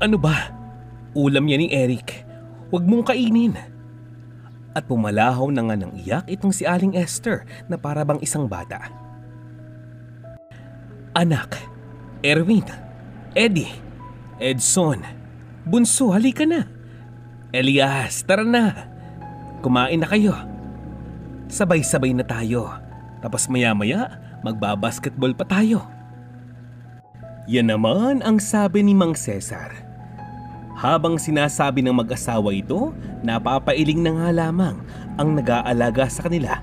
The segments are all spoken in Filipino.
Ano ba? Ulam yan ni Eric. Huwag mong kainin. At pumalahaw na nga ng iyak itong si Aling Esther na para bang isang bata. Anak, Erwin, Eddie, Edson, Bunso, halika na. Elias, tara na. Kumain na kayo. Sabay-sabay na tayo. Tapos maya-maya, magbabasketball pa tayo. Yan naman ang sabi ni Mang Cesar. Habang sinasabi ng mag-asawa ito, napapailing na nga lamang ang nag-aalaga sa kanila.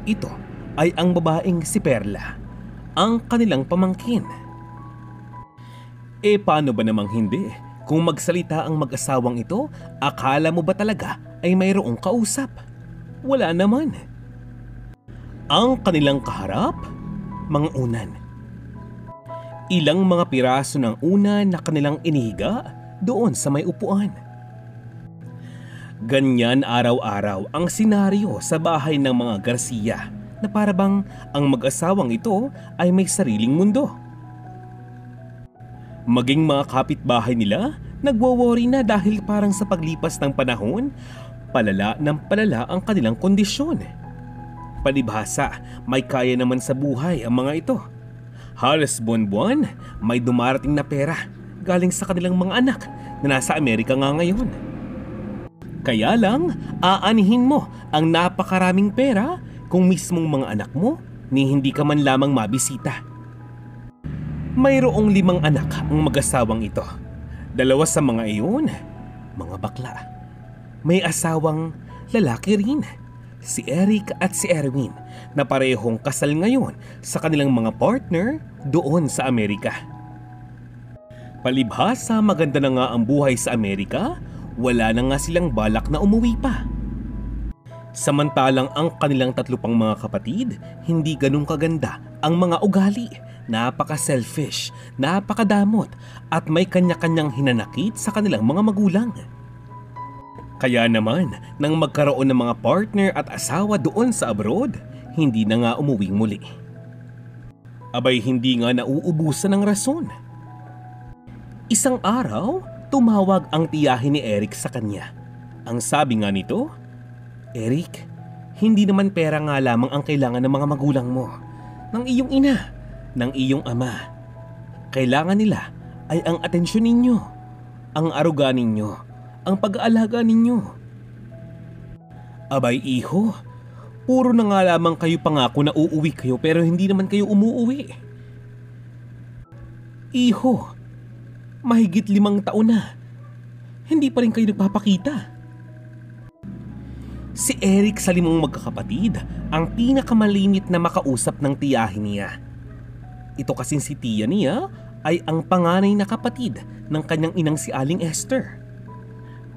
Ito ay ang babaeng si Perla, ang kanilang pamangkin. Paano ba namang hindi? Kung magsalita ang mag-asawang ito, akala mo ba talaga ay mayroong kausap? Wala naman. Ang kanilang kaharap, mga unan. Ilang mga piraso ng unan na kanilang inihiga doon sa may upuan. Ganyan araw-araw ang senaryo sa bahay ng mga Garcia na parabang ang mag-asawang ito ay may sariling mundo. Maging mga kapitbahay nila, nagwo-worry na dahil parang sa paglipas ng panahon, palala ng palala ang kanilang kondisyon. Palibhasa, may kaya naman sa buhay ang mga ito. Halos buwan-buwan, may dumarating na pera galing sa kanilang mga anak na nasa Amerika nga ngayon. Kaya lang, aanihin mo ang napakaraming pera kung mismong mga anak mo ni hindi ka man lamang mabisita. Mayroong 5 anak ang mag-asawang ito. 2 sa mga iyon, mga bakla. May asawang lalaki rin, si Eric at si Erwin, na parehong kasal ngayon sa kanilang mga partner doon sa Amerika. Palibhasa maganda na nga ang buhay sa Amerika, wala na nga silang balak na umuwi pa. Samantalang ang kanilang 3 pang mga kapatid, hindi ganun kaganda ang mga ugali. Napaka-selfish, napakadamot at may kanya-kanyang hinanakit sa kanilang mga magulang. Kaya naman, nang magkaroon ng mga partner at asawa doon sa abroad, hindi na nga umuwing muli. Abay hindi nga nauubusan ng rason. Isang araw, tumawag ang tiyahin ni Eric sa kanya. Ang sabi nga nito, Eric, hindi naman pera nga lamang ang kailangan ng mga magulang mo, ng iyong ina, ng iyong ama. Kailangan nila ay ang atensyon ninyo, ang aruga ninyo, ang pag-aalaga ninyo. Abay iho, puro na nga lamang kayo pangako na uuwi kayo pero hindi naman kayo umuuwi. Iho, mahigit 5 taon na, hindi pa rin kayo nagpapakita. Si Eric sa 5 magkakapatid ang pinakamalimit na makausap ng tiyahin niya. Ito kasing si tiya niya ay ang panganay na kapatid ng kanyang inang si Aling Esther.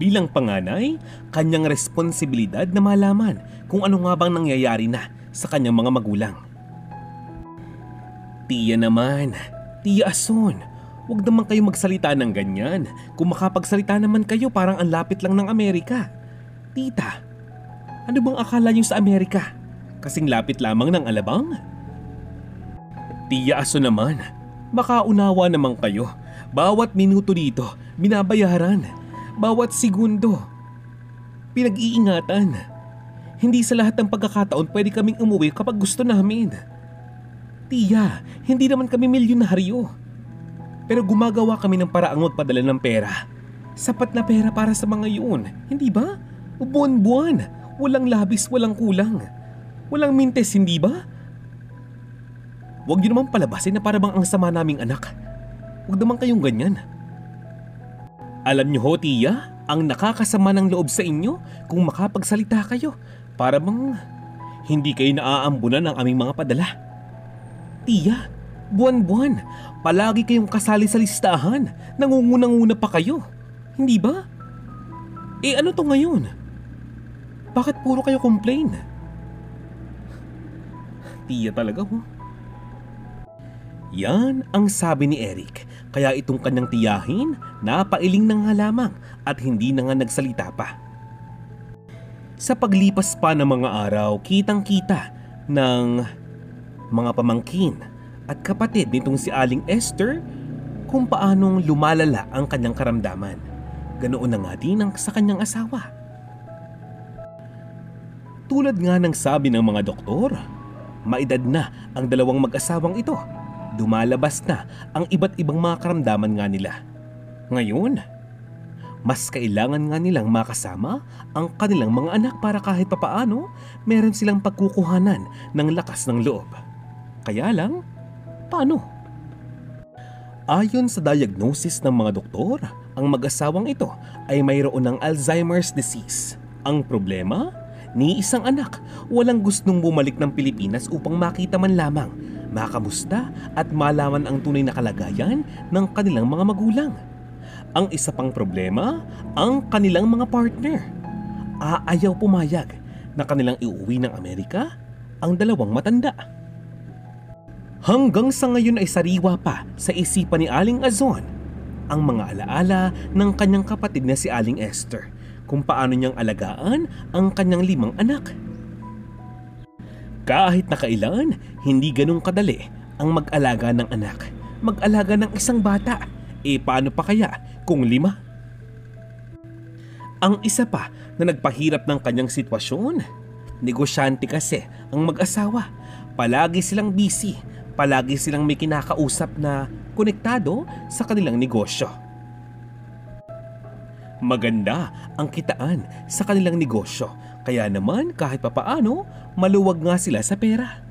Bilang panganay, kanyang responsibilidad na malaman kung ano nga bang nangyayari na sa kanyang mga magulang. Tiya naman, Tiya Ason, huwag naman kayo magsalita ng ganyan. Kung makapagsalita naman kayo parang ang lapit lang ng Amerika. Tita, ano bang akala niyo sa Amerika? Kasing lapit lamang ng Alabang? Tiya Aso naman, makaunawa naman kayo. Bawat minuto dito, binabayaran. Bawat segundo, pinag-iingatan. Hindi sa lahat ng pagkakataon pwede kaming umuwi kapag gusto namin. Tiya, hindi naman kami milyonaryo. Pero gumagawa kami ng paraang magpadala ng pera. Sapat na pera para sa mga yun, hindi ba? Buwan-buwan, walang labis, walang kulang. Walang mintes, hindi ba? Huwag niyo naman palabasin na parang ang sama naming anak. Huwag naman kayong ganyan. Alam niyo ho, tiya, ang nakakasama ng loob sa inyo kung makapagsalita kayo para bang hindi kayo naaambunan ng aming mga padala. Tiya, buwan-buwan, palagi kayong kasali sa listahan. Nangunguna-nguna pa kayo. Hindi ba? Ano to ngayon? Bakit puro kayo complain? Tiya talaga ho. Yan ang sabi ni Eric, kaya itong kanyang tiyahin napailing na nga lamang at hindi na nga nagsalita pa. Sa paglipas pa ng mga araw, kitang-kita ng mga pamangkin at kapatid nitong si Aling Esther kung paanong lumalala ang kanyang karamdaman. Ganoon na nga din ang sa kanyang asawa. Tulad nga ng sabi ng mga doktor, maedad na ang dalawang mag-asawang ito. Dumalabas na ang iba't ibang mga karamdaman nga nila. Ngayon, mas kailangan nga nilang makasama ang kanilang mga anak para kahit papaano meron silang pagkukuhanan ng lakas ng loob. Kaya lang, paano? Ayon sa diagnosis ng mga doktor, ang mag-asawang ito ay mayroon ng Alzheimer's disease. Ang problema, ni isang anak walang gustong bumalik ng Pilipinas upang makita man lamang, makamusta at malaman ang tunay na kalagayan ng kanilang mga magulang. Ang isa pang problema, ang kanilang mga partner. Ayaw pumayag na kanilang iuwi ng Amerika ang dalawang matanda. Hanggang sa ngayon ay sariwa pa sa isipan ni Aling Azon ang mga alaala ng kanyang kapatid na si Aling Esther, kung paano niyang alagaan ang kanyang 5 anak. Kahit na kailan, hindi ganun kadali ang mag-alaga ng anak. Mag-alaga ng isang bata, paano pa kaya kung 5? Ang isa pa na nagpahirap ng kanyang sitwasyon, negosyante kasi ang mag-asawa. Palagi silang busy, palagi silang may kinakausap na konektado sa kanilang negosyo. Maganda ang kitaan sa kanilang negosyo, kaya naman kahit papaano maluwag nga sila sa pera.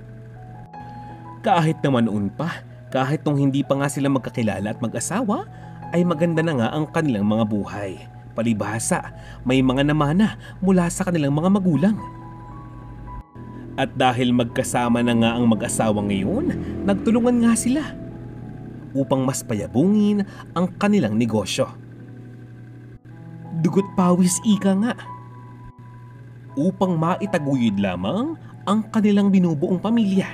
Kahit naman noon pa, kahit nung hindi pa nga sila magkakilala at mag-asawa, ay maganda na nga ang kanilang mga buhay. Palibhasa, may mga namana mula sa kanilang mga magulang. At dahil magkasama na nga ang mag-asawa ngayon, nagtulungan nga sila upang mas payabungin ang kanilang negosyo. Dugot pawis ika nga. Upang maitaguyod lamang ang kanilang binubuong pamilya.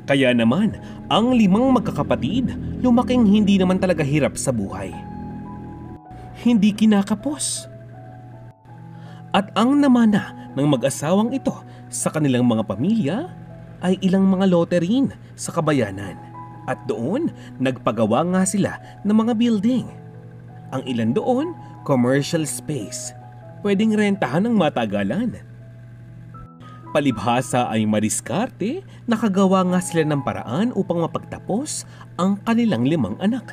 Kaya naman, ang 5 magkakapatid lumaking hindi naman talaga hirap sa buhay. Hindi kinakapos. At ang namana ng mag-asawang ito sa kanilang mga pamilya ay ilang mga lote rin sa kabayanan. At doon, nagpagawa nga sila ng mga building. Ang ilan doon, commercial space. Pwedeng rentahan ng matagalan. Palibhasa ay madiskarte, nakagawa nga sila ng paraan upang mapagtapos ang kanilang 5 anak.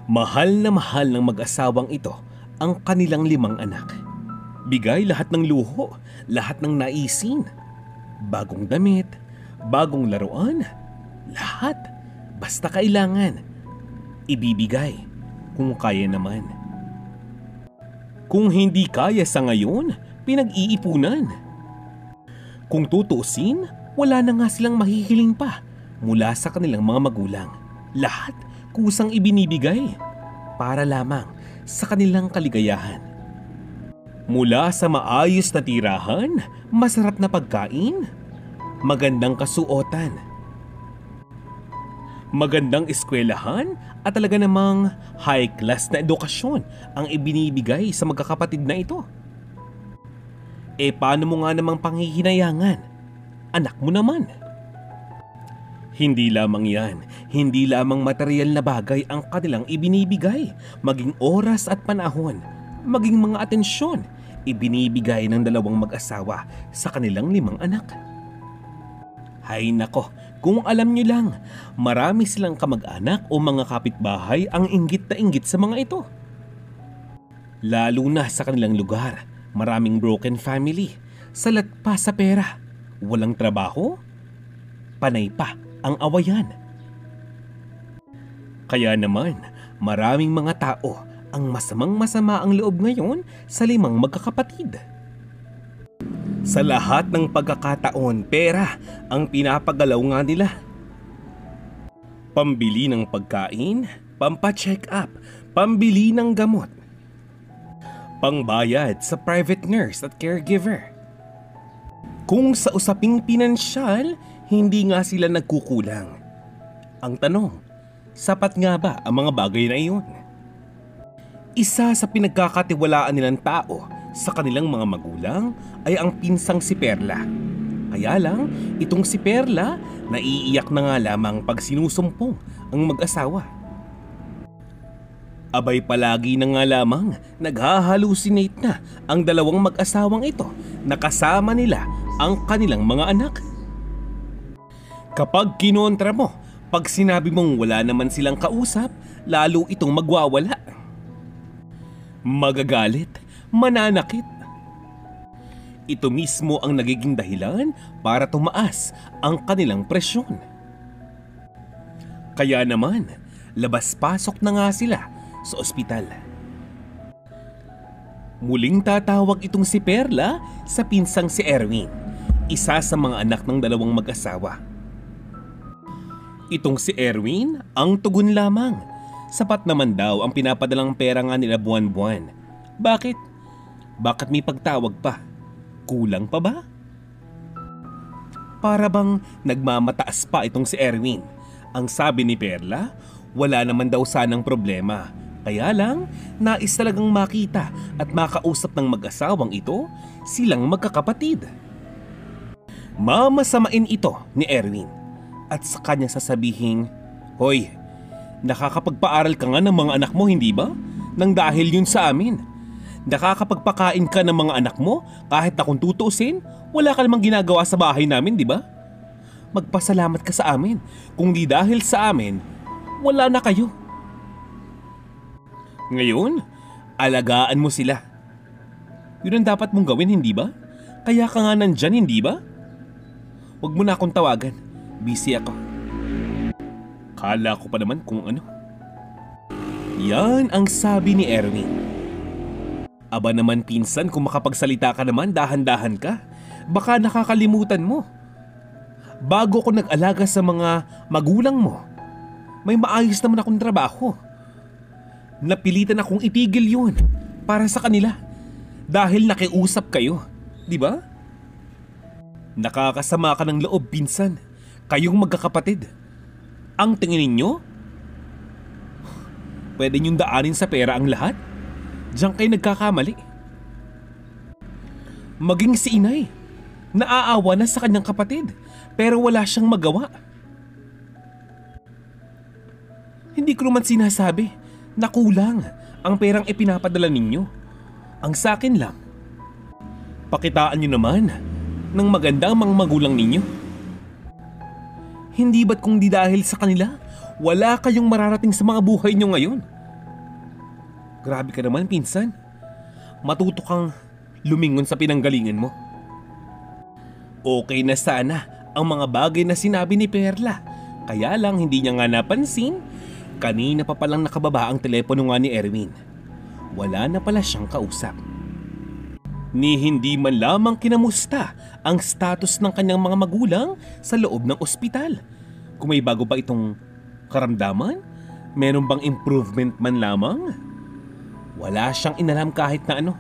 Mahal na mahal ng mag-asawang ito ang kanilang 5 anak. Bigay lahat ng luho, lahat ng naisin. Bagong damit, bagong laruan, lahat. Basta kailangan. Ibibigay kung kaya naman. Kung hindi kaya sa ngayon, pinag-iipunan. Kung tutuusin, wala na nga silang mahihiling pa mula sa kanilang mga magulang. Lahat kusang ibinibigay para lamang sa kanilang kaligayahan. Mula sa maayos na tirahan, masarap na pagkain, magandang kasuotan, magandang eskwelahan at talaga namang high class na edukasyon ang ibinibigay sa magkakapatid na ito. Paano mo nga namang panghihinayangan? Anak mo naman. Hindi lamang yan, hindi lamang material na bagay ang kanilang ibinibigay, maging oras at panahon, maging mga atensyon, ibinibigay ng 2 mag-asawa sa kanilang 5 anak. Hay nako, kung alam nyo lang, marami silang kamag-anak o mga kapitbahay ang inggit na inggit sa mga ito. Lalo na sa kanilang lugar, maraming broken family, salat pa sa pera, walang trabaho, panay pa ang awayan. Kaya naman, maraming mga tao ang masamang-masama ang loob ngayon sa 5 magkakapatid. Sa lahat ng pagkakataon, pera ang pinapagalaw nga nila. Pambili ng pagkain, pampa-check up, pambili ng gamot, pangbayad sa private nurse at caregiver. Kung sa usaping pinansyal, hindi nga sila nagkukulang. Ang tanong, sapat nga ba ang mga bagay na iyon? Isa sa pinagkakatiwalaan nilang tao sa kanilang mga magulang ay ang pinsang si Perla. Kaya lang, itong si Perla naiiyak na nga lamang pag sinusumpong ang mag-asawa. Abay palagi na nga lamang naghahalusinate na ang dalawang mag-asawang ito na kasama nila ang kanilang mga anak. Kapag kinontra mo, pag sinabi mong wala naman silang kausap, lalo itong magwawala. Magagalit, mananakit. Ito mismo ang nagiging dahilan para tumaas ang kanilang presyon. Kaya naman, labas-pasok na nga sila sa ospital. Muling tatawag itong si Perla sa pinsang si Erwin, isa sa mga anak ng dalawang mag-asawa. Itong si Erwin ang tugon lamang. Sapat naman daw ang pinapadalang pera nga nila buwan-buwan. Bakit? Bakit may pagtawag pa? Kulang pa ba? Para bang nagmamataas pa itong si Erwin. Ang sabi ni Perla, wala naman daw sanang problema. Kaya lang, nais talagang makita at makausap ng mag-asawang ito silang magkakapatid. Mamasamain ito ni Erwin at sa kanya sasabihin, "Hoy, nakakapagpaaral ka nga ng mga anak mo, hindi ba? Nang dahil yun sa amin. Nakakapagpakain ka ng mga anak mo kahit na kung tutuusin, wala ka namang ginagawa sa bahay namin, di ba? Magpasalamat ka sa amin. Kung di dahil sa amin, wala na kayo. Ngayon, alagaan mo sila. Yun ang dapat mong gawin, hindi ba? Kaya ka nga nandyan, hindi ba? Huwag mo na akong tawagan. Busy ako." Kala ko pa naman kung ano. Yan ang sabi ni Erwin. Aba naman pinsan, kung makapagsalita ka naman, dahan-dahan ka. Baka nakakalimutan mo. Bago ko nag-alaga sa mga magulang mo, may maayos naman akong trabaho. Napilitan akong itigil yun para sa kanila dahil nakiusap kayo, di ba? Nakakasama ka ng loob, pinsan. Kayong magkakapatid. Ang tingin ninyo? Pwede niyong daanin sa pera ang lahat? Diyan kayo nagkakamali. Maging si inay, naaawa na sa kanyang kapatid pero wala siyang magawa. Hindi ko naman sinasabi na kulang ang perang ipinapadala ninyo. Ang sa akin lang, pakitaan nyo naman ng maganda ang mga magulang ninyo. Hindi ba't kung di dahil sa kanila, wala kayong mararating sa mga buhay nyo ngayon? Grabe ka naman, pinsan. Matuto kang lumingon sa pinanggalingan mo. Okay na sana ang mga bagay na sinabi ni Perla. Kaya lang hindi niya nga napansin, kanina pa palang nakababa ang telepono nga ni Erwin. Wala na pala siyang kausap. Ni hindi man lamang kinamusta ang status ng kanyang mga magulang sa loob ng ospital. Kung may bago pa itong karamdaman, meron bang improvement man lamang? Wala siyang inalam kahit na ano.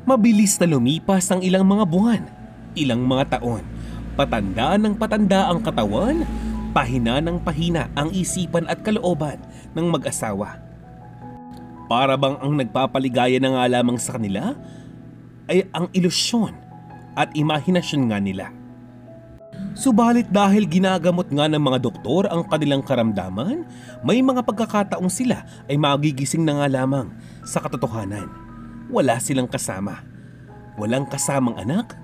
Mabilis na lumipas ang ilang mga buwan, ilang mga taon. Patanda ng patanda ang katawan, pahina ng pahina ang isipan at kalooban ng mag-asawa. Para bang ang nagpapaligaya na nga lamang sa kanila ay ang ilusyon at imahinasyon nga nila. Subalit dahil ginagamot nga ng mga doktor ang kanilang karamdaman, may mga pagkakataong sila ay magigising na nga lamang sa katotohanan. Wala silang kasama. Walang kasamang anak.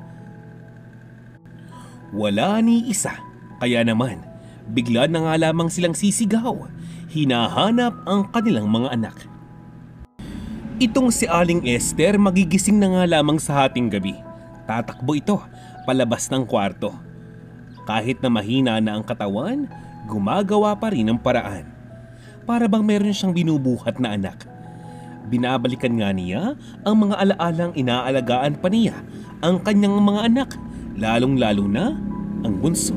Wala ni isa. Kaya naman, bigla na nga lamang silang sisigaw. Hinahanap ang kanilang mga anak. Itong si Aling Esther magigising na nga lamang sa hating gabi. Tatakbo ito palabas ng kwarto. Kahit na mahina na ang katawan, gumagawa pa rin ang paraan. Para bang meron siyang binubuhat na anak. Binabalikan nga niya ang mga alaalang inaalagaan pa niya ang kanyang mga anak, lalong-lalo na ang bunso.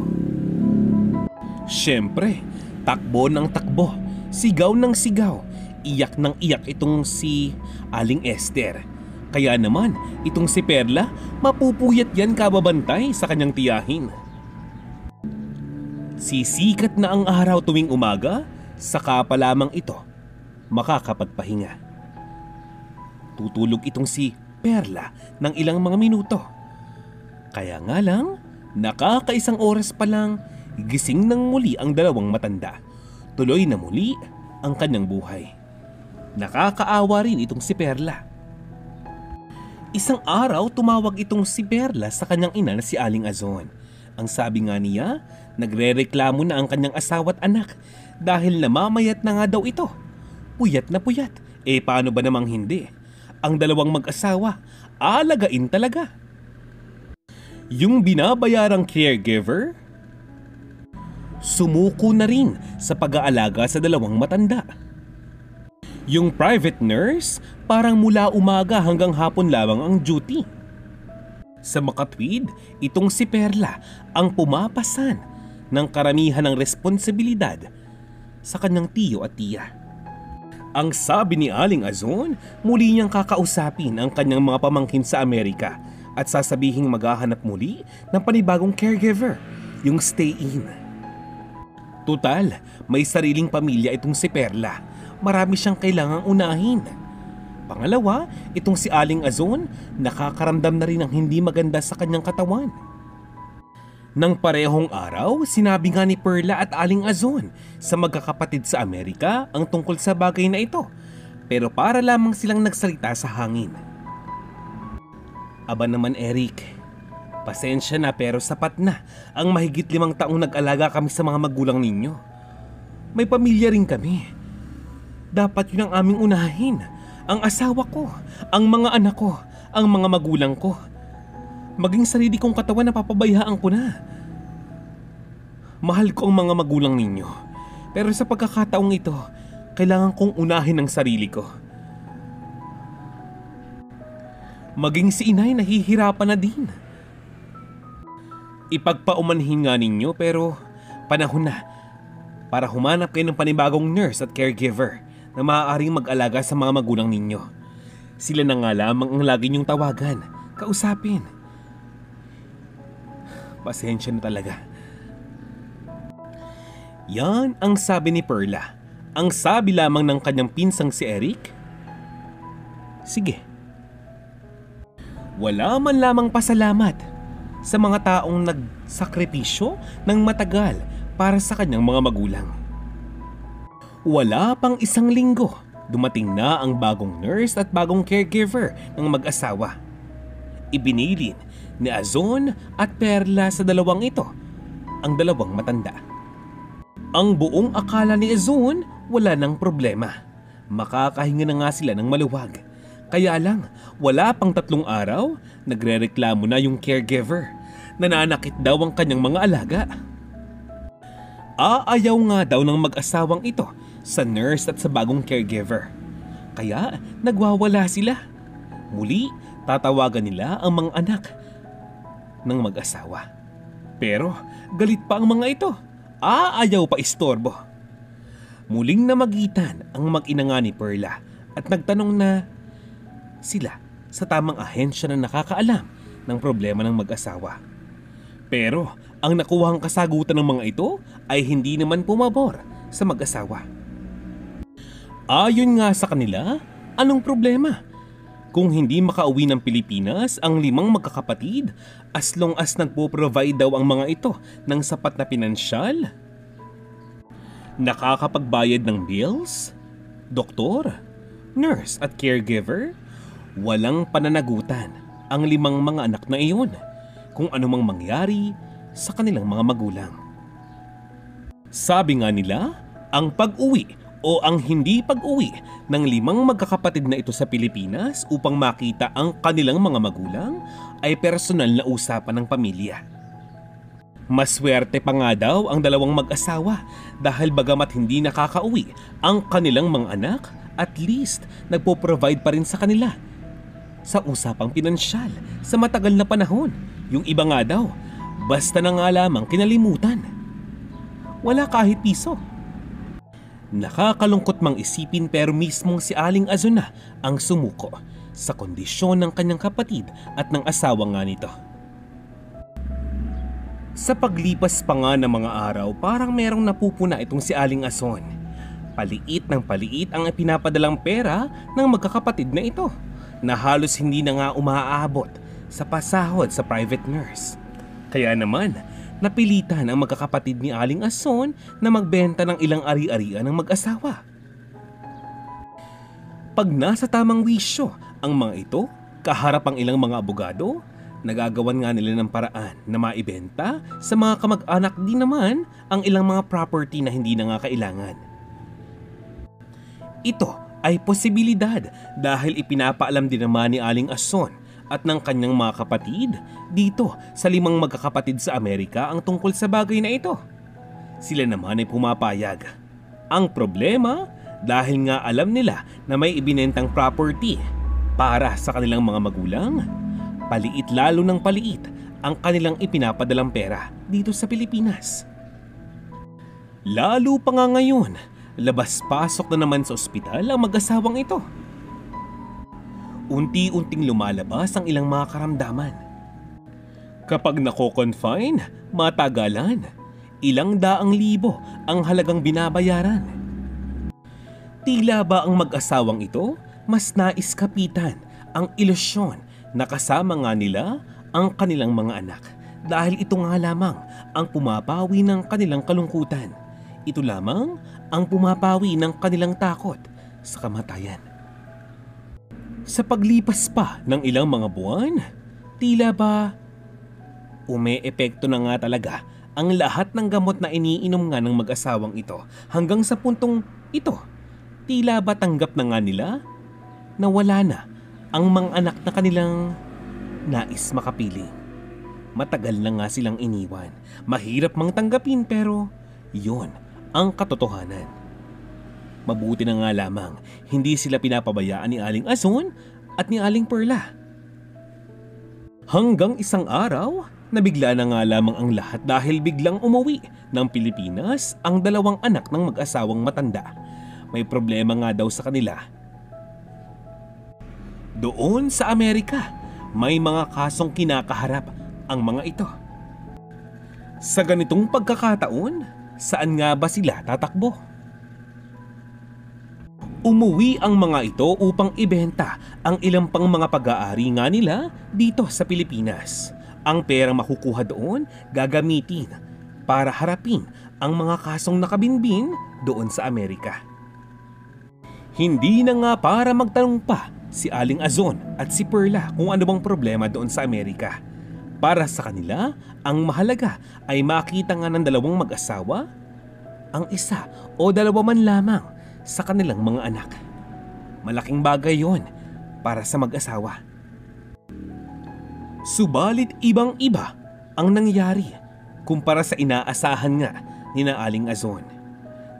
Siyempre, takbo ng takbo, sigaw ng sigaw, iyak ng iyak itong si Aling Esther. Kaya naman, itong si Perla, mapupuyat yan kababantay sa kanyang tiyahin. Sisikat na ang araw tuwing umaga, saka pa lamang ito makakapagpahinga. Tutulog itong si Perla ng ilang mga minuto. Kaya nga lang, nakakaisang oras pa lang, gising ng muli ang dalawang matanda. Tuloy na muli ang kanyang buhay. Nakakaawa rin itong si Perla. Isang araw tumawag itong si Perla sa kanyang ina na si Aling Azon. Ang sabi nga niya, nagrereklamo na ang kanyang asawa at anak dahil namamayat na nga daw ito. Puyat na puyat. Paano ba namang hindi? Ang dalawang mag-asawa, alagain talaga. Yung binabayarang caregiver, sumuko na rin sa pag-aalaga sa dalawang matanda. Yung private nurse, parang mula umaga hanggang hapon lamang ang duty. Sa makatwid, itong si Perla ang pumapasan ng karamihan ng responsibilidad sa kanyang tiyo at tiya. Ang sabi ni Aling Azon, muli niyang kakausapin ang kanyang mga pamangkin sa Amerika at sasabihing maghahanap muli ng panibagong caregiver, yung stay-in. Tutal, may sariling pamilya itong si Perla. Marami siyang kailangang unahin. Pangalawa, itong si Aling Azon, nakakaramdam na rin ng hindi maganda sa kanyang katawan. Nang parehong araw, sinabi nga ni Perla at Aling Azon sa magkakapatid sa Amerika ang tungkol sa bagay na ito, pero para lamang silang nagsalita sa hangin. Aba naman Eric, pasensya na pero sapat na ang mahigit 5 taong nag-alaga kami sa mga magulang ninyo. May pamilya rin kami. Dapat yun ang aming unahin. Ang asawa ko, ang mga anak ko, ang mga magulang ko. Maging sarili kong katawan na papabayaan ko na. Mahal ko ang mga magulang ninyo. Pero sa pagkakataong ito, kailangan kong unahin ang sarili ko. Maging si inay nahihirapan na din. Ipagpaumanhin nga ninyo pero panahon na para humanap kayo ng panibagong nurse at caregiver na maaaring mag-alaga sa mga magulang ninyo. Sila na nga lamang ang lagi niyong tawagan, kausapin. Pasensya na talaga. Yan ang sabi ni Perla. Ang sabi lamang ng kanyang pinsang si Eric, sige. Wala man lamang pasalamat sa mga taong nagsakripisyo ng matagal para sa kanyang mga magulang. Wala pang 1 linggo, dumating na ang bagong nurse at bagong caregiver ng mag-asawa. Ibinilin ni Azon at Perla sa dalawang ito ang dalawang matanda. Ang buong akala ni Azon wala nang problema. Makakahinga na nga sila ng maluwag. Kaya lang, wala pang 3 araw, nagrereklamo na yung caregiver. Nananakit daw ang kanyang mga alaga. Aayaw nga daw ng mag-asawang ito sa nurse at sa bagong caregiver. Kaya nagwawala sila. Muli, tatawagan nila ang mga anak ng mag-asawa. Pero galit pa ang mga ito. Aayaw pa istorbo. Muling namagitan ang mag-ina nga ni Perla at nagtanong na sila sa tamang ahensya na nakakaalam ng problema ng mag-asawa. Pero ang nakuhang kasagutan ng mga ito ay hindi naman pumabor sa mag-asawa. Ayon nga sa kanila, anong problema? Kung hindi makauwi ng Pilipinas ang 5 magkakapatid as long as nagpo-provide daw ang mga ito ng sapat na pinansyal, nakakapagbayad ng bills, doktor, nurse at caregiver, walang pananagutan ang 5 mga anak na iyon kung anumang mangyari sa kanilang mga magulang. Sabi nga nila, ang pag-uwi o ang hindi pag-uwi ng 5 magkakapatid na ito sa Pilipinas upang makita ang kanilang mga magulang ay personal na usapan ng pamilya. Maswerte pa nga daw ang 2 mag-asawa dahil bagamat hindi nakakauwi ang kanilang mga anak, at least nagpo-provide pa rin sa kanila sa usapang pinansyal sa matagal na panahon. Yung iba nga daw, basta na nga lamang kinalimutan. Wala kahit piso. Nakakalungkot mang isipin pero mismong si Aling Azon na ang sumuko sa kondisyon ng kanyang kapatid at ng asawa nga nito. Sa paglipas pa nga ng mga araw, parang merong napupuna itong si Aling Azon. Paliit ng paliit ang ipinapadalang pera ng magkakapatid na ito na halos hindi na nga umaabot sa pasahod sa private nurse. Kaya naman, napilitan ang magkakapatid ni Aling Azon na magbenta ng ilang ari-arian ng mag-asawa. Kapag nasa tamang wisyo ang mga ito, kaharap ang ilang mga abogado, nagagawan nga nila ng paraan na maibenta sa mga kamag-anak din naman ang ilang mga property na hindi na nga kailangan. Ito ay posibilidad dahil ipinapaalam din naman ni Aling Ason at ng kanyang mga kapatid dito sa 5 magkakapatid sa Amerika ang tungkol sa bagay na ito. Sila naman ay pumapayag. Ang problema, dahil nga alam nila na may ibinentang property para sa kanilang mga magulang, paliit lalo ng paliit ang kanilang ipinapadalang pera dito sa Pilipinas. Lalo pa nga ngayon, labas-pasok na naman sa ospital ang mag-asawang ito. Unti-unting lumalabas ang ilang mga karamdaman. Kapag nako-confine, matagalan, ilang daang libo ang halagang binabayaran. Tila ba ang mag-asawang ito mas nais kapitan ang ilusyon na kasama nga nila ang kanilang mga anak dahil ito nga lamang ang pumapawi ng kanilang kalungkutan. Ito lamang ang pumapawi ng kanilang takot sa kamatayan. Sa paglipas pa ng ilang mga buwan, tila ba umeepekto na nga talaga ang lahat ng gamot na iniinom nga ng mag-asawang ito hanggang sa puntong ito, tila ba tanggap na nga nila na wala na ang mga anak na kanilang nais makapili. Matagal na nga silang iniwan. Mahirap mang tanggapin pero yun ang katotohanan. Mabuti na nga lamang hindi sila pinapabayaan ni Aling Ason at ni Aling Perla. Hanggang isang araw, nabigla na nga lamang ang lahat dahil biglang umuwi ng Pilipinas ang 2 anak ng mag-asawang matanda. May problema nga daw sa kanila. Doon sa Amerika, may mga kasong kinakaharap ang mga ito. Sa ganitong pagkakataon, saan nga ba sila tatakbo? Umuwi ang mga ito upang ibenta ang ilang pang mga pag-aari nga nila dito sa Pilipinas. Ang perang makukuha doon gagamitin para harapin ang mga kasong nakabinbin doon sa Amerika. Hindi na nga para magtanong pa si Aling Azon at si Perla kung ano bang problema doon sa Amerika. Para sa kanila, ang mahalaga ay makita nga ng 2 mag-asawa, ang isa o 2 man lamang sa kanilang mga anak. Malaking bagay yon para sa mag-asawa. Subalit ibang-iba ang nangyari kumpara sa inaasahan nga ni na Aling Azon.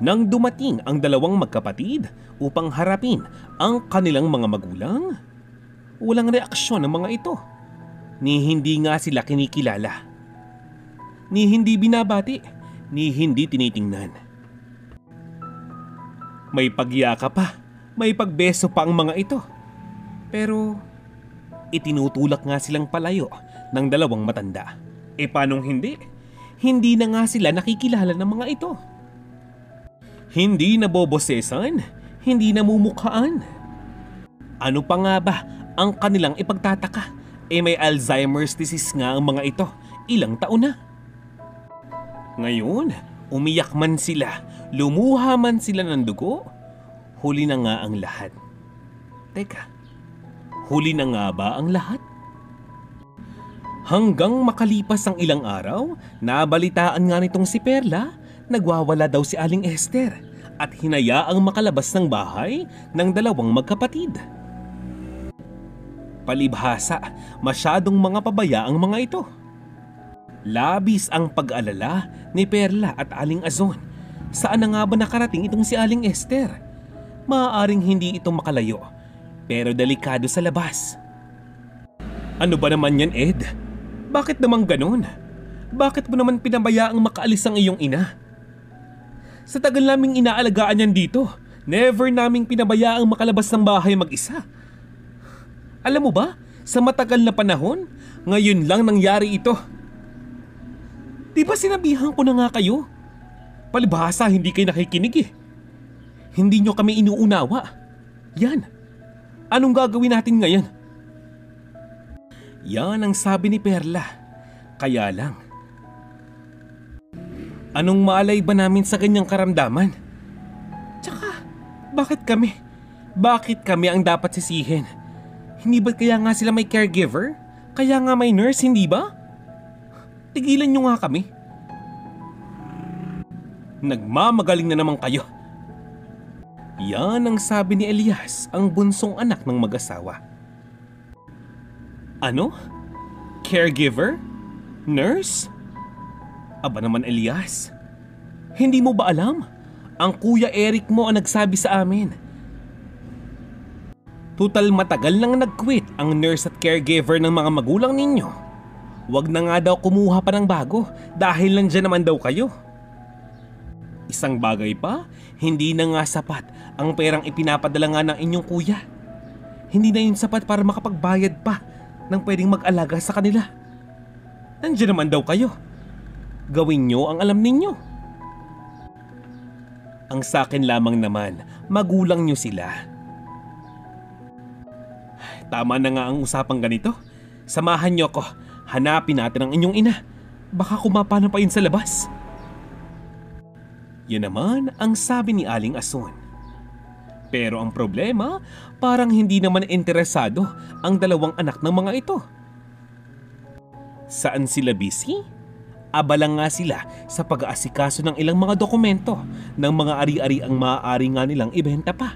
Nang dumating ang 2 magkapatid upang harapin ang kanilang mga magulang, walang reaksyon ng mga ito. Ni hindi nga sila kinikilala, ni hindi binabati, ni hindi tinitingnan. May pagyaka pa, may pagbeso pa ang mga ito. Pero itinutulak nga silang palayo ng 2 matanda. E panong hindi? Hindi na nga sila nakikilala ng mga ito. Hindi nabobosesan, hindi namumukhaan. Ano pa nga ba ang kanilang ipagtataka? E may Alzheimer's disease nga ang mga ito, ilang taon na. Ngayon, umiyak man sila, lumuha man sila ng dugo, huli na nga ang lahat. Teka, huli na nga ba ang lahat? Hanggang makalipas ang ilang araw, nabalitaan nga nitong si Perla, nagwawala daw si Aling Esther at hinayaang makalabas ng bahay ng 2 magkapatid. Palibhasa, masyadong mga pabaya ang mga ito. Labis ang pag-alala ni Perla at Aling Azon. Saan na nga ba nakarating itong si Aling Esther? Maaaring hindi ito makalayo, pero delikado sa labas. Ano ba naman yan, Ed? Bakit naman ganun? Bakit mo naman pinabayaang makaalis ang iyong ina? Sa tagal naming inaalagaan yan dito, never naming pinabayaang makalabas ng bahay mag-isa. Alam mo ba, sa matagal na panahon, ngayon lang nangyari ito. Di ba sinabihan ko na nga kayo? Palibhasa, hindi kayo nakikinig eh. Hindi nyo kami inuunawa. Yan. Anong gagawin natin ngayon? Yan ang sabi ni Perla. Kaya lang. Anong malay ba namin sa ganyang karamdaman? Tsaka, bakit kami? Bakit kami ang dapat sisihin? Hindi ba kaya nga sila may caregiver? Kaya nga may nurse, hindi ba? Tigilan nyo nga kami. Nagmamagaling na naman kayo. Yan ang sabi ni Elias, ang bunsong anak ng mag-asawa. Ano? Caregiver? Nurse? Aba naman Elias, hindi mo ba alam? Ang Kuya Eric mo ang nagsabi sa amin. Tutal matagal nang nag-quit ang nurse at caregiver ng mga magulang ninyo. Huwag na nga daw kumuha pa ng bago dahil nandiyan naman daw kayo. Isang bagay pa, hindi na nga sapat ang perang ipinapadala nga ng inyong kuya. Hindi na yun sapat para makapagbayad pa ng pwedeng mag-alaga sa kanila. Nandiyan naman daw kayo. Gawin nyo ang alam ninyo. Ang sakin lamang naman, magulang nyo sila. Tama na nga ang usapang ganito. Samahan nyo ako. Hanapin natin ang inyong ina. Baka kumapana pa yun sa labas. Yan naman ang sabi ni Aling Asun. Pero ang problema, parang hindi naman interesado ang dalawang anak ng mga ito. Saan sila busy? Abala nga sila sa pag-aasikaso ng ilang mga dokumento ng mga ari-ari ang maaari nga nilang ibenta pa.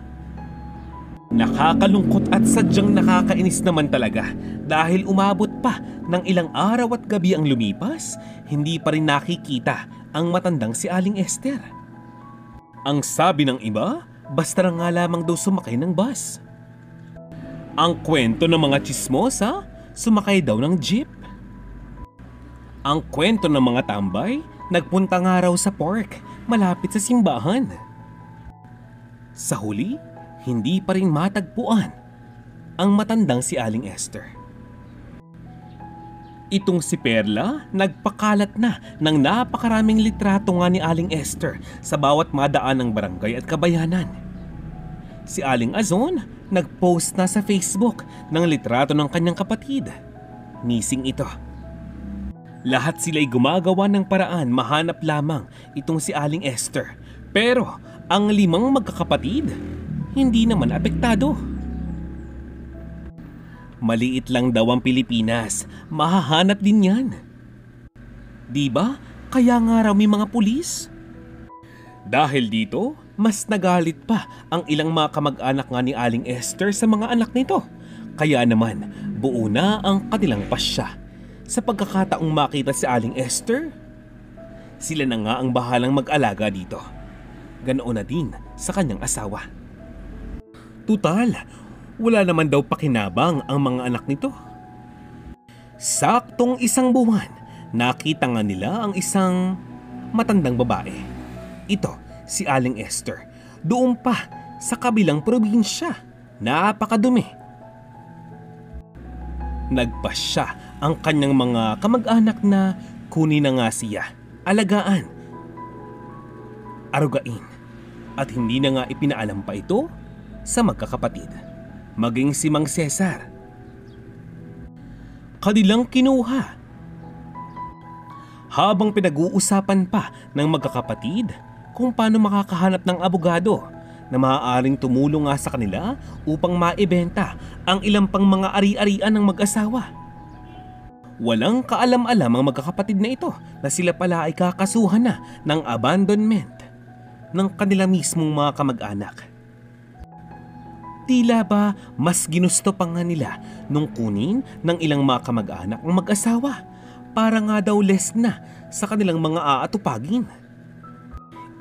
Nakakalungkot at sadyang nakakainis naman talaga dahil umabot pa ng ilang araw at gabi ang lumipas, hindi pa rin nakikita ang matandang si Aling Esther. Ang sabi ng iba, basta na nga lamang daw sumakay ng bus. Ang kwento ng mga tsismosa, sumakay daw ng jeep. Ang kwento ng mga tambay, nagpunta nga raw sa park, malapit sa simbahan. Sa huli, hindi pa rin matagpuan ang matandang si Aling Esther. Itong si Perla, nagpakalat na ng napakaraming litrato nga ni Aling Esther sa bawat madaan ng barangay at kabayanan. Si Aling Azon, nagpost na sa Facebook ng litrato ng kanyang kapatid. Missing ito. Lahat sila'y gumagawa ng paraan mahanap lamang itong si Aling Esther. Pero ang 5 magkakapatid, hindi naman apektado. Maliit lang daw ang Pilipinas, mahahanap din yan. Diba? Kaya nga raw may mga pulis. Dahil dito, mas nagalit pa ang ilang mga kamag-anak nga ni Aling Esther sa mga anak nito. Kaya naman, buo na ang kanilang pasya. Sa pagkakataong makita si Aling Esther, sila na nga ang bahalang mag-alaga dito. Ganoon na din sa kanyang asawa. Tutal, wala naman daw pakinabang ang mga anak nito. Saktong 1 buwan, nakita nga nila ang isang matandang babae. Ito, si Aling Esther, doon pa sa kabilang probinsya. Napakadumi. Nagpasya ang kanyang mga kamag-anak na kunin na nga siya, alagaan, arugain, at hindi na nga ipinaalam pa ito sa magkakapatid. Maging si Mang Cesar. Kanilang kinuha. Habang pinag-uusapan pa ng magkakapatid kung paano makakahanap ng abogado na maaaring tumulong nga sa kanila upang maibenta ang ilang pang mga ari-arian ng mag-asawa. Walang kaalam-alam ang magkakapatid na ito na sila pala ay kakasuhan na ng abandonment ng kanila mismong mga kamag-anak. Tila ba mas ginusto pa nga nila nung kunin ng ilang mga kamag-anak ang mag-asawa para nga daw less na sa kanilang mga aatupagin.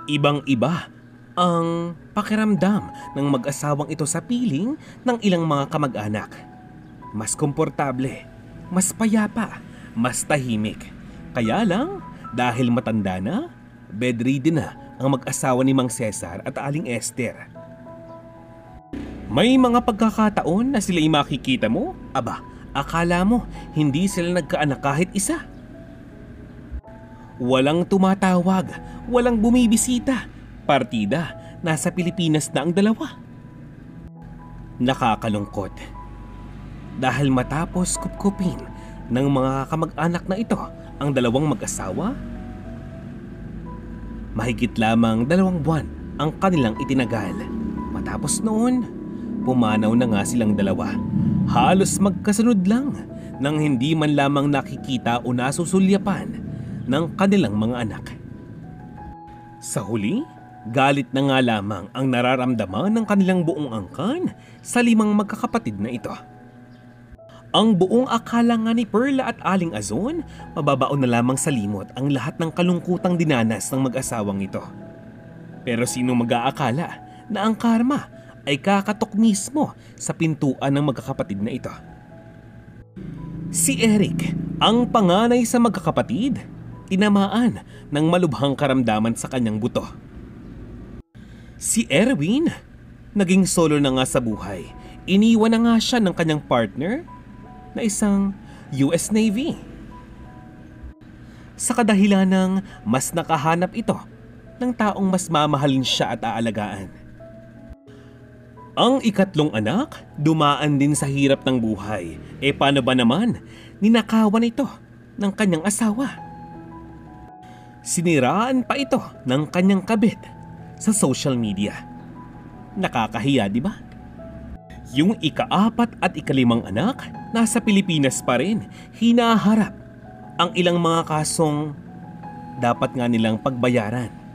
Ibang-iba ang pakiramdam ng mag-asawang ito sa piling ng ilang mga kamag-anak. Mas komportable, mas payapa, mas tahimik. Kaya lang, dahil matanda na, bedridden na ang mag-asawa ni Mang Cesar at Aling Esther. May mga pagkakataon na sila'y makikita mo, aba, akala mo hindi sila nagkaanak kahit isa. Walang tumatawag, walang bumibisita. Partida, nasa Pilipinas na ang dalawa. Nakakalungkot. Dahil matapos kupkupin ng mga kamag-anak na ito ang dalawang mag-asawa, mahigit lamang 2 buwan ang kanilang itinagal. Matapos noon, Pumanaw na nga silang dalawa. Halos magkasunod lang nang hindi man lamang nakikita o nasusulyapan ng kanilang mga anak. Sa huli, galit na nga lamang ang nararamdaman ng kanilang buong angkan sa 5 magkakapatid na ito. Ang buong akala nga ni Perla at Aling Azon, mababaon na lamang sa limot ang lahat ng kalungkutang dinanas ng mag-asawang ito. Pero sino mag-aakala na ang karma ay kakatok mismo sa pintuan ng magkakapatid na ito? Si Eric, ang panganay sa magkakapatid, tinamaan ng malubhang karamdaman sa kanyang buto. Si Erwin, naging solo na nga sa buhay. Iniwan na nga siya ng kanyang partner na isang US Navy. Sa kadahilan ng mas nakahanap ito ng taong mas mamahalin siya at aalagaan. Ang ikatlong anak, dumaan din sa hirap ng buhay. Paano ba naman, ninakawan ito ng kanyang asawa. Siniraan pa ito ng kanyang kabit sa social media. Nakakahiya, di ba? Yung ika-4 at ika-5 anak, nasa Pilipinas pa rin, hinaharap ang ilang mga kasong dapat nga nilang pagbayaran.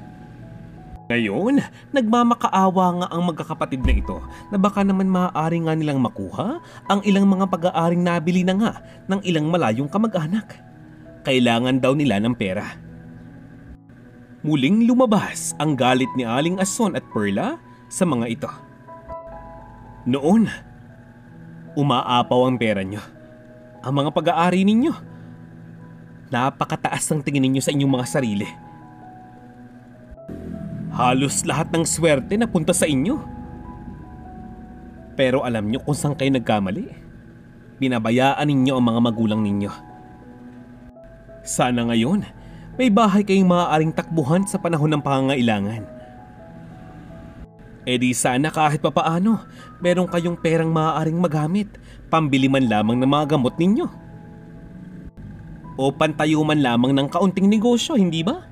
Ngayon, nagmamakaawa nga ang magkakapatid na ito na baka naman maaari nga nilang makuha ang ilang mga pag-aaring nabili na nga ng ilang malayong kamag-anak. Kailangan daw nila ng pera. Muling lumabas ang galit ni Aling Azon at Perla sa mga ito. Noon, umaapaw ang pera nyo. Ang mga pag-aari ninyo, napakataas ang tingin ninyo sa inyong mga sarili. Halos lahat ng swerte na punta sa inyo. Pero alam nyo kung saan kayo nagkamali. Binabayaan ninyo ang mga magulang ninyo. Sana ngayon, may bahay kayong maaaring takbuhan sa panahon ng pangangailangan. Di sana kahit papaano, meron kayong perang maaaring magamit, pambili man lamang ng mga gamot ninyo. O pantayo man lamang ng kaunting negosyo, hindi ba?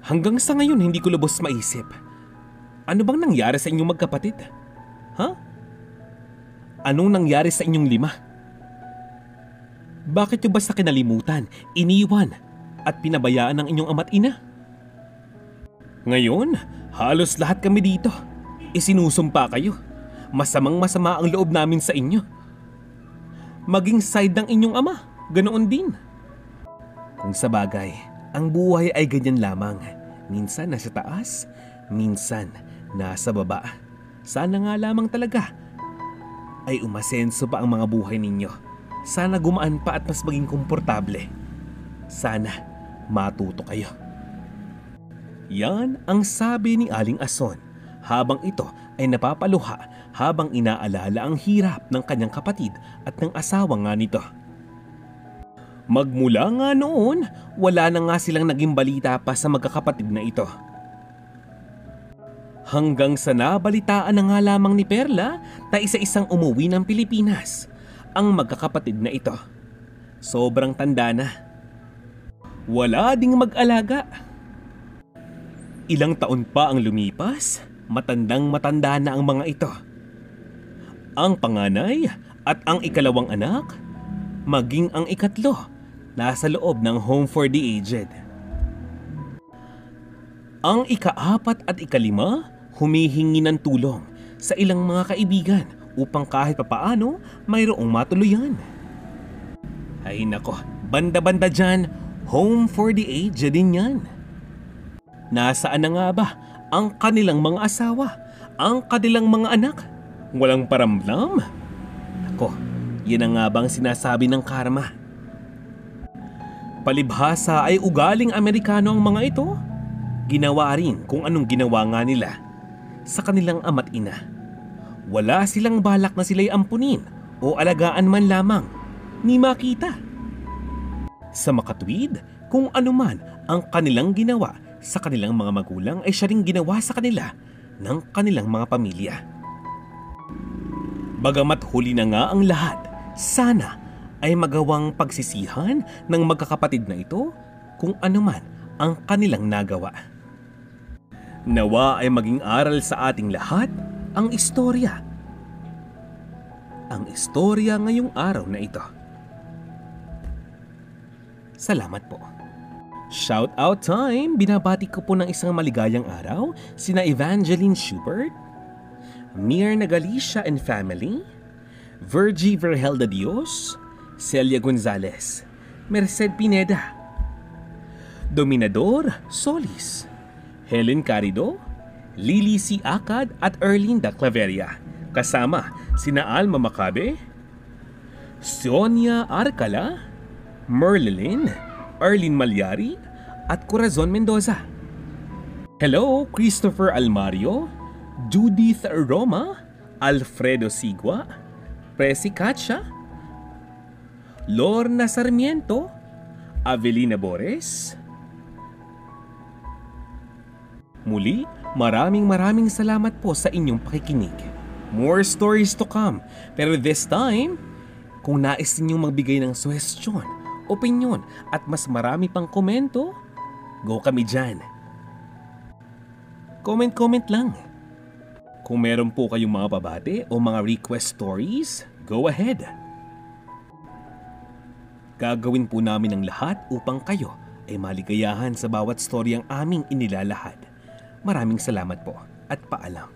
Hanggang sa ngayon hindi ko lubos maisip. Ano bang nangyari sa inyong magkapatid? Ha? Anong nangyari sa inyong 5? Bakit nyo basta kinalimutan, iniwan at pinabayaan ng inyong ama't ina? Ngayon, halos lahat kami dito, isinusumpa kayo. Masamang-masama ang loob namin sa inyo. Maging side ng inyong ama, ganoon din. Kung sa bagay, ang buhay ay ganyan lamang. Minsan nasa taas, minsan nasa baba. Sana nga lamang talaga ay umasenso pa ang mga buhay ninyo. Sana gumaan pa at mas maging komportable. Sana matuto kayo. Yan ang sabi ni Aling Azon habang ito ay napapaluha habang inaalala ang hirap ng kanyang kapatid at ng asawa nga nito. Magmula nga noon, wala na nga silang naging balita pa sa magkakapatid na ito. Hanggang sa nabalitaan na nga lamang ni Perla na isa-isang umuwi ng Pilipinas ang magkakapatid na ito. Sobrang tanda na. Wala ding mag-alaga. Ilang taon pa ang lumipas, matandang-matanda na ang mga ito. Ang panganay at ang ikalawang anak, maging ang ikatlo, nasa loob ng Home for the Aged. Ang ika-4 at ika-5, humihingi ng tulong sa ilang mga kaibigan upang kahit papaano mayroong matuluyan. Ay nako, banda-banda dyan, Home for the Aged din yan. Nasaan na nga ba ang kanilang mga asawa, ang kanilang mga anak? Walang paramdam? Ako, yan ang nga bang sinasabi ng karma? Palibhasa ay ugaling Amerikano ang mga ito. Ginawa rin kung anong ginawa nga nila sa kanilang ama't ina. Wala silang balak na sila'y ampunin o alagaan man lamang, ni makita. Sa makatwid, kung anuman ang kanilang ginawa sa kanilang mga magulang ay siya ring ginawa sa kanila ng kanilang mga pamilya. Bagamat huli na nga ang lahat, sana ay magawang pagsisihan ng magkakapatid na ito kung anuman ang kanilang nagawa. Nawa ay maging aral sa ating lahat ang istorya. Ang istorya ngayong araw na ito. Salamat po. Shout out time! Binabati ko po ng isang maligayang araw sina Evangeline Schubert, Mirna Galicia and family, Virgie Verhelda Dios, Celia Gonzalez, Merced Pineda, Dominador Solis, Helen Carido, Lily C. Acad at Erlinda Claveria, kasama sina Alma Macabe, Sonia Arcala, Merlin, Arlene Malyari at Corazon Mendoza. Hello, Christopher Almario, Judith Roma, Alfredo Sigua, Presi Katsia, Lorna Sarmiento, Avelina Bores. Muli, maraming salamat po sa inyong pakikinig. More stories to come, pero this time, kung nais ninyong magbigay ng suhestyon, opinyon at mas marami pang komento, go kami dyan. Comment lang. Kung meron po kayong mga pabate o mga request stories, go ahead. Gagawin po namin ang lahat upang kayo ay maligayahan sa bawat story ang aming inilalahad. Maraming salamat po at paalam.